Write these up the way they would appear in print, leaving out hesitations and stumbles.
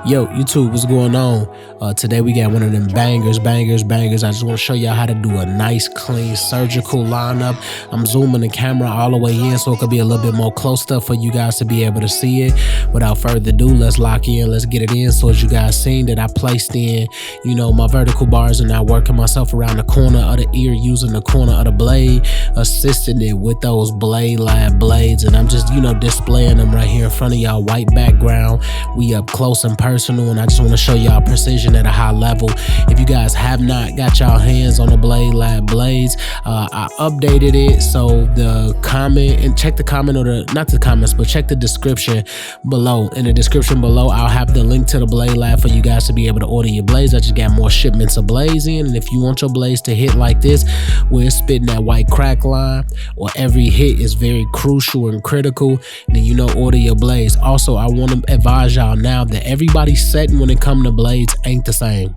Yo, YouTube, what's going on? Today we got one of them bangers. I just want to show y'all how to do a nice, clean, surgical lineup. I'm zooming the camera all the way in so it could be a little bit more close up for you guys to be able to see it. Without further ado, let's lock in, let's get it in. So as you guys seen that I placed in, my vertical bars and now working myself around the corner of the ear using the corner of the blade, assisting it with those Blade Lab blades. And I'm just, displaying them right here in front of y'all, white background. We up close and personal, and I just want to show y'all precision at a high level. If you guys have not got y'all hands on the Blade Lab blades, I updated it. So the comment, and check the comment, or not the comments, but check the description below. In the description below, I'll have the link to the Blade Lab for you guys to be able to order your blades. I just got more shipments of blades in, and if you want your blades to hit like this, where it's spitting that white crack line, or every hit is very crucial and critical, then order your blades. Also, I want to advise y'all now that everybody's setting when it comes to blades ain't the same.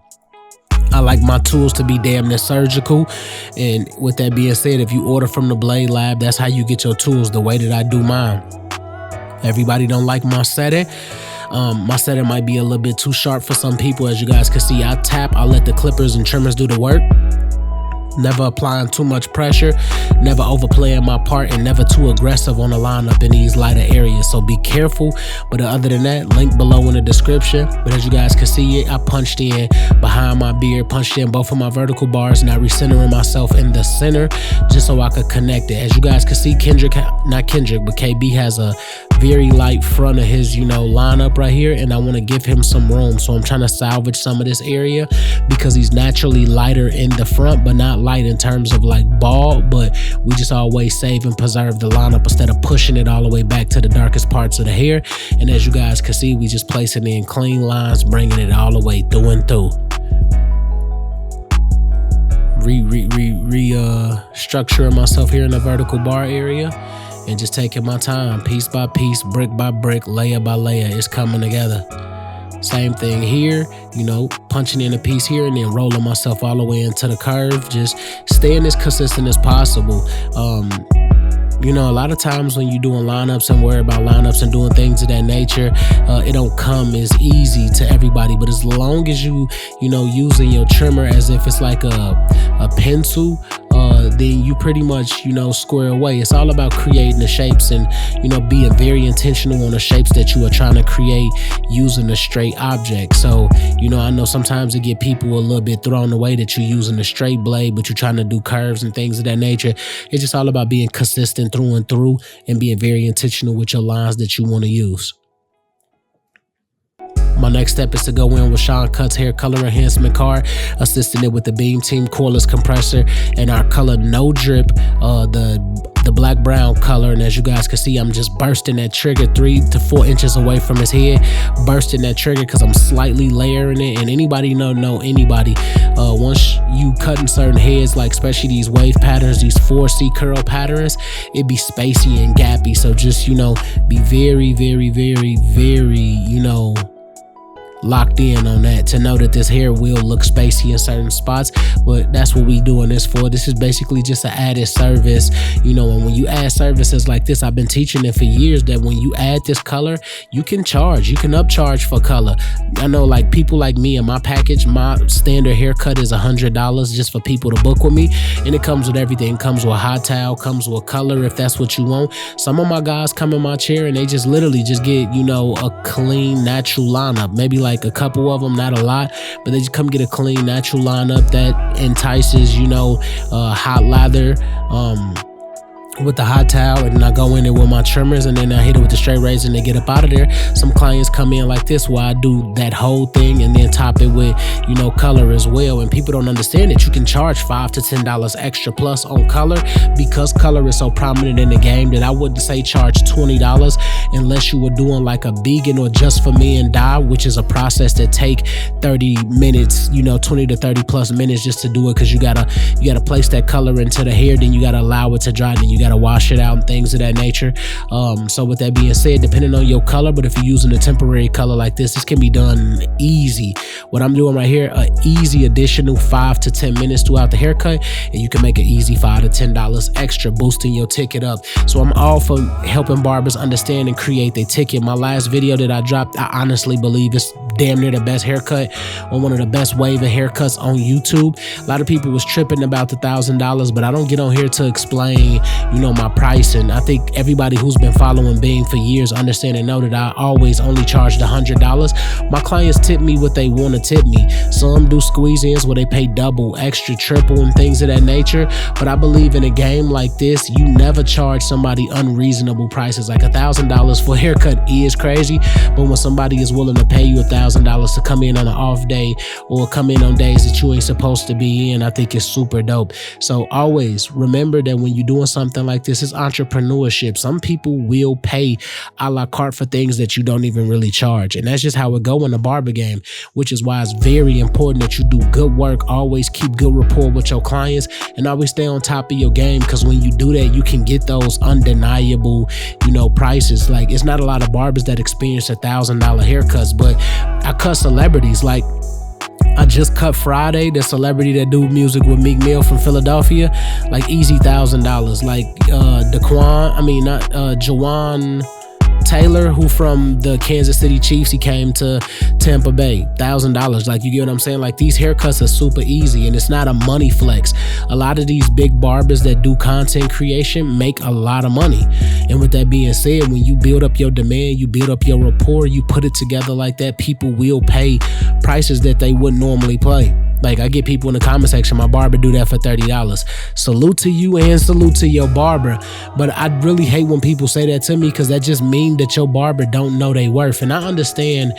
I like my tools to be damn near surgical, and with that being said, if you order from the Blade Lab, that's how you get your tools, the way that I do mine. Everybody don't like my setting. My setting might be a little bit too sharp for some people. As you guys can see, I tap, I let the clippers and trimmers do the work. Never applying too much pressure, never overplaying my part, and never too aggressive on the lineup in these lighter areas. So be careful. But other than that, link below in the description. But as you guys can see it, I punched in behind my beard, punched in both of my vertical bars, now recentering myself in the center just so I could connect it. As you guys can see, KB has a very light front of his, lineup right here, and I want to give him some room. So I'm trying to salvage some of this area because he's naturally lighter in the front, but not light in terms of like bald, but we just always save and preserve the lineup instead of pushing it all the way back to the darkest parts of the hair. And as you guys can see, we just placing in clean lines, bringing it all the way through and through. Structuring myself here in the vertical bar area and just taking my time, piece by piece, brick by brick, layer by layer. It's coming together. Same thing here, punching in a piece here and then rolling myself all the way into the curve, just staying as consistent as possible. A lot of times when you're doing lineups and worry about lineups and doing things of that nature, it don't come as easy to everybody. But as long as you using your trimmer as if it's like a pencil, then you pretty much, square away. It's all about creating the shapes and, being very intentional on the shapes that you are trying to create using a straight object. So, I know sometimes it get people a little bit thrown away that you're using a straight blade, but you're trying to do curves and things of that nature. It's just all about being consistent through and through and being very intentional with your lines that you want to use. My next step is to go in with Sean Cut's hair color enhancement card, assisting it with the Beam Team cordless compressor and our color No Drip, the black brown color. And as you guys can see, I'm just bursting that trigger 3 to 4 inches away from his head, bursting that trigger because I'm slightly layering it. And anybody once you cutting certain heads, like especially these wave patterns, these 4C curl patterns, it be spacey and gappy. So just be very, very, very, very locked in on that to know that this hair will look spacey in certain spots. But that's what we doing this for. This is basically just an added service, and when you add services like this, I've been teaching it for years, that when you add this color, you can upcharge for color. I know, like, people like me in my package, my standard haircut is $100 just for people to book with me, and it comes with everything. It comes with a hot towel, comes with color if that's what you want. Some of my guys come in my chair and they just literally just get a clean natural lineup, maybe like a couple of them, not a lot, but they just come get a clean natural lineup that entices hot lather with the hot towel, and then I go in there with my trimmers, and then I hit it with the straight razor and they get up out of there. Some clients come in like this where I do that whole thing and then top it with color as well. And people don't understand that you can charge $5 to $10 extra plus on color, because color is so prominent in the game that I wouldn't say charge $20 unless you were doing like a vegan or just for men dye, which is a process that take 30 minutes, 20 to 30 plus minutes just to do it, because you gotta place that color into the hair, then you gotta allow it to dry, then you gotta wash it out and things of that nature. So with that being said, depending on your color, but if you're using a temporary color like this can be done easy. What I'm doing right here, an easy additional 5 to 10 minutes throughout the haircut, and you can make an easy $5 to $10 extra, boosting your ticket up. So I'm all for helping barbers understand and create their ticket. My last video that I dropped, I honestly believe it's damn near the best haircut or one of the best waving haircuts on YouTube. A lot of people was tripping about the $1,000, but I don't get on here to explain, my pricing. I think everybody who's been following Bing for years understand and know that I always only charged $100. My clients tip me what they want to tip me. Some do squeeze-ins where they pay double, extra, triple, and things of that nature. But I believe in a game like this, you never charge somebody unreasonable prices. Like $1,000 for a haircut is crazy, but when somebody is willing to pay you $1,000 to come in on an off day or come in on days that you ain't supposed to be in, I think it's super dope. So always remember that when you're doing something like this, it's entrepreneurship. Some people will pay a la carte for things that you don't even really charge. And that's just how it go in the barber game, which is why it's very important that you do good work, always keep good rapport with your clients, and always stay on top of your game, because when you do that, you can get those undeniable, prices. Like, it's not a lot of barbers that experience $1,000 haircuts, but I cut celebrities. Like, I just cut Friday, the celebrity that do music with Meek Mill from Philadelphia, like easy $1,000. Like Jawan Taylor, who from the Kansas City Chiefs, he came to Tampa Bay, $1,000. Like, you get what I'm saying? Like, these haircuts are super easy, and it's not a money flex. A lot of these big barbers that do content creation make a lot of money. And with that being said, when you build up your demand, you build up your rapport, you put it together like that, people will pay prices that they wouldn't normally pay. Like, I get people in the comment section, my barber do that for $30. Salute to you and salute to your barber. But I really hate when people say that to me, because that just means that your barber don't know they worth. And I understand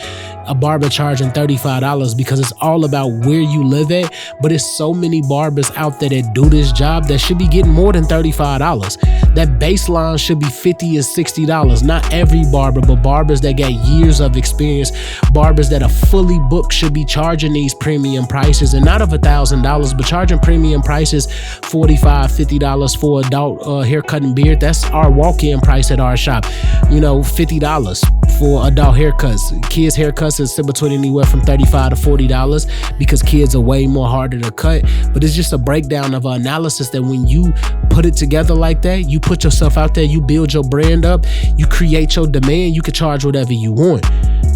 a barber charging $35 because it's all about where you live at. But it's so many barbers out there that do this job that should be getting more than $35. That baseline should be $50 and $60. Not every barber, but barbers that got years of experience, barbers that are fully booked should be charging these premium prices. And not of $1,000, but charging premium prices, $45, $50 for adult haircut and beard. That's our walk-in price at our shop. $50 for adult haircuts. Kids haircuts is between anywhere from $35 to $40 because kids are way more harder to cut. But it's just a breakdown of an analysis that when you put it together like that, you put yourself out there, you build your brand up, you create your demand, you can charge whatever you want.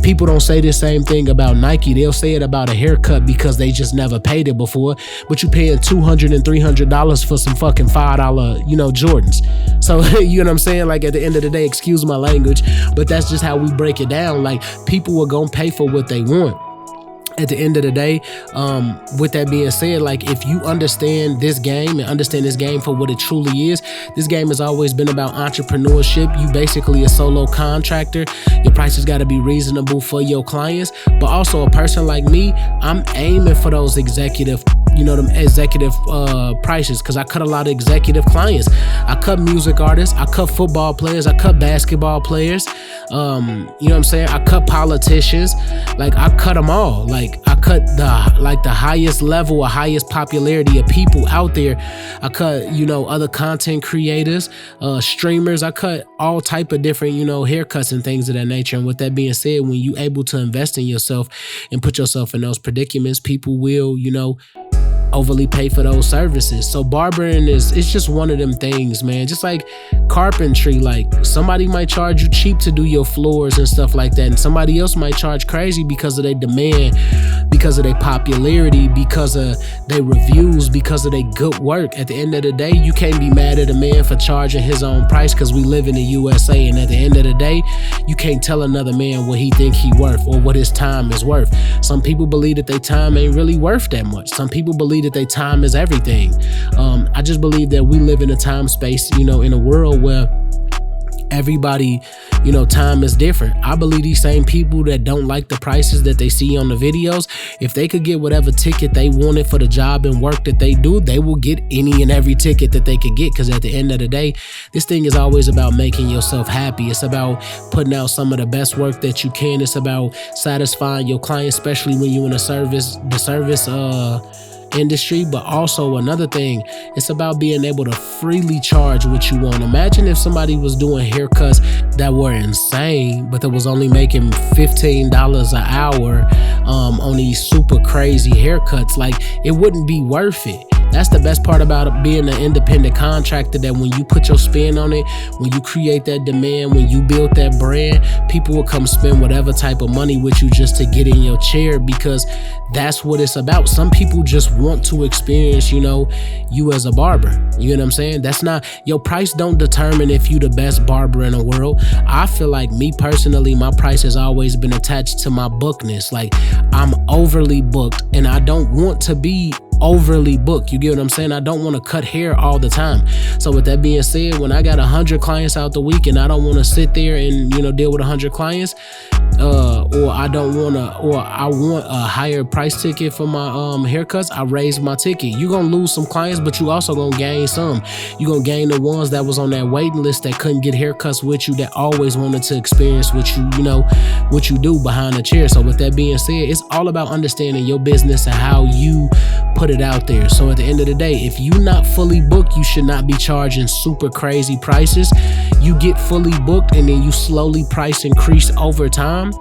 People don't say the same thing about Nike. They'll say it about a haircut because they just never paid it before. But you paying $200 and $300 for some fucking $5, Jordans. So, you know what I'm saying? Like, at the end of the day, excuse my language, but that's just how we break it down. Like, people are gonna pay for what they want. At the end of the day, with that being said, like, if you understand this game and understand this game for what it truly is, this game has always been about entrepreneurship. You basically a solo contractor. Your prices got to be reasonable for your clients, but also a person like me, I'm aiming for those executive prices, because I cut a lot of executive clients. I cut music artists, I cut football players, I cut basketball players, I cut politicians. Like, I cut them all. Like, I cut the highest level or highest popularity of people out there. I cut, other content creators, streamers. I cut all type of different, haircuts and things of that nature. And with that being said, when you able to invest in yourself and put yourself in those predicaments, people will, overly pay for those services. So barbering it's just one of them things, man. Just like carpentry, like, somebody might charge you cheap to do your floors and stuff like that, and somebody else might charge crazy because of their demand, because of their popularity, because of their reviews, because of their good work. At the end of the day, you can't be mad at a man for charging his own price, because we live in the USA, and at the end of the day, you can't tell another man what he think he worth or what his time is worth. Some people believe that their time ain't really worth that much. Some people believe that their time is everything. I just believe that we live in a time space, in a world where everybody, time is different. I believe these same people that don't like the prices that they see on the videos, if they could get whatever ticket they wanted for the job and work that they do, they will get any and every ticket that they could get. Because at the end of the day, this thing is always about making yourself happy. It's about putting out some of the best work that you can. It's about satisfying your clients, especially when you're in the service industry. But also another thing, it's about being able to freely charge what you want. Imagine if somebody was doing haircuts that were insane, but that was only making $15 an hour on these super crazy haircuts. Like, it wouldn't be worth it. That's the best part about being an independent contractor, that when you put your spin on it, when you create that demand, when you build that brand, people will come spend whatever type of money with you just to get in your chair, because that's what it's about. Some people just want to experience, you as a barber. You know what I'm saying? That's not, your price don't determine if you the best barber in the world. I feel like, me personally, my price has always been attached to my bookness. Like, I'm overly booked, and I don't want to be overly booked. You get what I'm saying? I don't want to cut hair all the time. So with that being said, when I got 100 clients out the week and I don't want to sit there and deal with 100 clients, or I want a higher price ticket for my haircuts, I raise my ticket. You're gonna lose some clients, but you also gonna gain some. You're gonna gain the ones that was on that waiting list that couldn't get haircuts with you, that always wanted to experience what you do behind the chair. So with that being said, it's all about understanding your business and how you put it out there. So at the end of the day, if you're not fully booked, you should not be charging super crazy prices. You get fully booked, and then you slowly price increase over time.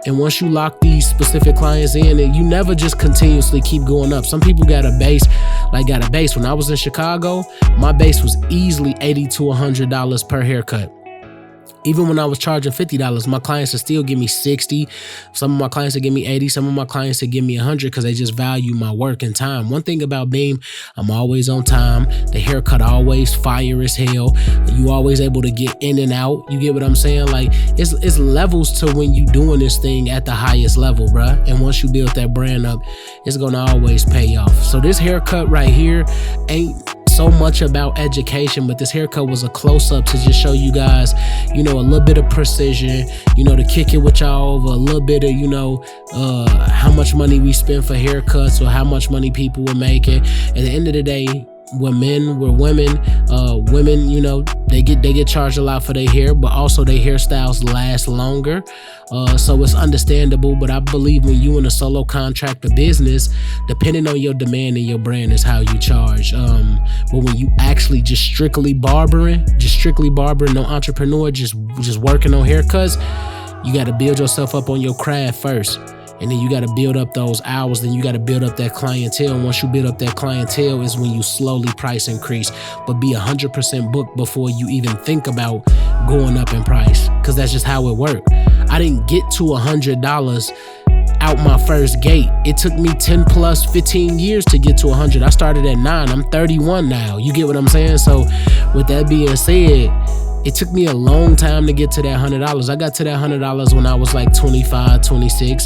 And once you lock these specific clients in, and you never just continuously keep going up. Some people got a base. When I was in Chicago, my base was easily $80 to $100 per haircut. Even when I was charging $50, my clients would still give me $60. Some of my clients would give me $80. Some of my clients would give me $100, because they just value my work and time. One thing about Beam, I'm always on time. The haircut always fire as hell. You always able to get in and out. You get what I'm saying? Like, it's levels to when you doing this thing at the highest level, bruh. And once you build that brand up, it's gonna always pay off. So this haircut right here ain't so much about education, but this haircut was a close-up to just show you guys, a little bit of precision, to kick it with y'all over a little bit of, how much money we spend for haircuts, or how much money people were making. At the end of the day, women, they get charged a lot for their hair, but also their hairstyles last longer. So it's understandable, but I believe when you in a solo contractor business, depending on your demand and your brand is how you charge. But when you actually just strictly barbering, no entrepreneur, just working on haircuts, you got to build yourself up on your craft first. And then you got to build up those hours. Then you got to build up that clientele. And once you build up that clientele is when you slowly price increase. But be 100% booked before you even think about going up in price, because that's just how it worked. I didn't get to $100 out my first gate. It took me 10 plus 15 years to get to 100. I started at 9. I'm 31 now. You get what I'm saying? So with that being said, it took me a long time to get to that $100. I got to that $100 when I was like 25, 26.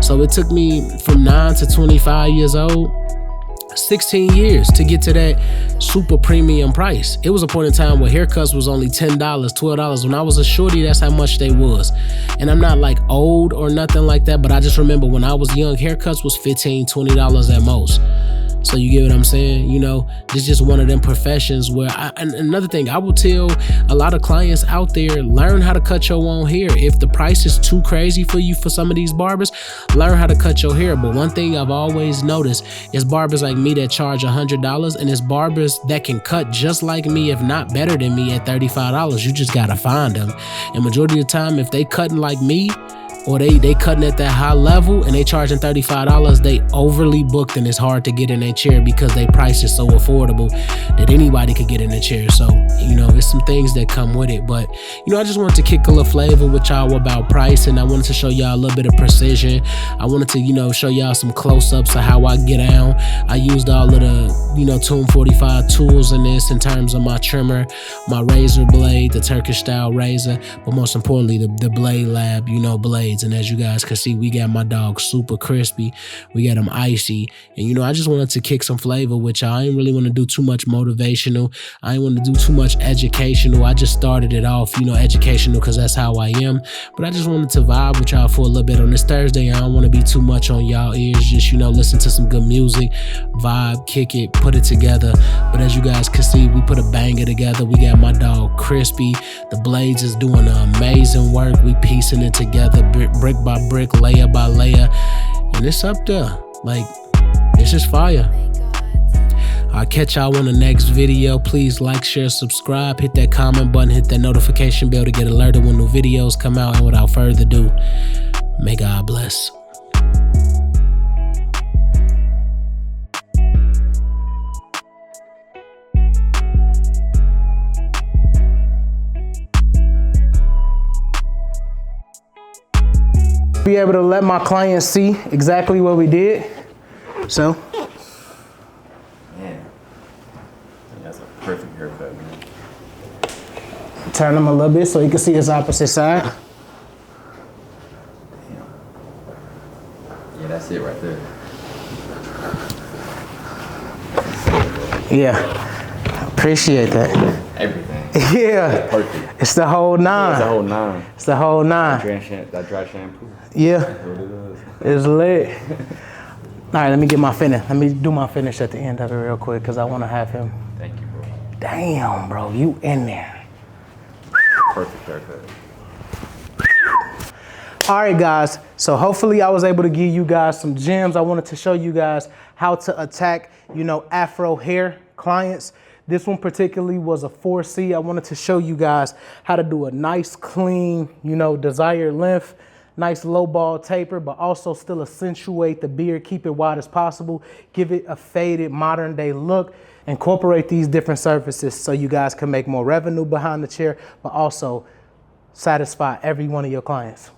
So it took me from 9 to 25 years old, 16 years to get to that super premium price. It was a point in time where haircuts was only $10, $12. When I was a shorty, that's how much they was. And I'm not like old or nothing like that, but I just remember when I was young, haircuts was $15, $20 at most. So you get what I'm saying? This is just one of them professions where and another thing I will tell a lot of clients out there, learn how to cut your own hair. If the price is too crazy for you for some of these barbers, learn how to cut your hair. But one thing I've always noticed is barbers like me that charge $100, and it's barbers that can cut just like me, if not better than me, at $35. You just gotta find them. And majority of the time, if they cutting like me, or they cutting at that high level and they charging $35, they overly booked, and it's hard to get in their chair because their price is so affordable that anybody could get in a chair. So, it's some things that come with it. But, I just wanted to kick a little flavor with y'all about price, and I wanted to show y'all a little bit of precision. I wanted to, show y'all some close-ups of how I get down. I used all of the, Tomb 45 tools in this, in terms of my trimmer, my razor blade, the Turkish style razor, but most importantly, the Blade Lab, blades. And as you guys can see, we got my dog super crispy. We got him icy. And, I just wanted to kick some flavor with y'all. I ain't really want to do too much motivational. I ain't want to do too much educational. I just started it off, educational, because that's how I am. But I just wanted to vibe with y'all for a little bit on this Thursday. I don't want to be too much on y'all ears. Just, listen to some good music, vibe, kick it, put it together. But as you guys can see, we put a banger together. We got my dog crispy. The blades is doing amazing work. We piecing it together, brick by brick, layer by layer, and it's up there. Like, it's just fire. I'll catch y'all on the next video. Please like, share, subscribe, hit that comment button, hit that notification bell to get alerted when new videos come out. And without further ado, may God bless. Be able to let my clients see exactly what we did. So. Man, that's a perfect haircut, man. Turn him a little bit so you can see his opposite side. Yeah, that's it right there. Yeah, appreciate that. Everything. Yeah, Perfect. it's the whole nine. It's the whole nine. It's the whole nine. That dry shampoo. Yeah, That's what it is. it's lit. All right, let me get my finish. Let me do my finish at the end of it real quick because I want to have him. Thank you, bro. Damn, bro, you in there. Perfect haircut. All right, guys, so hopefully I was able to give you guys some gems. I wanted to show you guys how to attack, Afro hair clients. This one particularly was a 4C. I wanted to show you guys how to do a nice, clean, desired length, nice low ball taper, but also still accentuate the beard, keep it wide as possible, give it a faded modern day look, incorporate these different surfaces so you guys can make more revenue behind the chair, but also satisfy every one of your clients.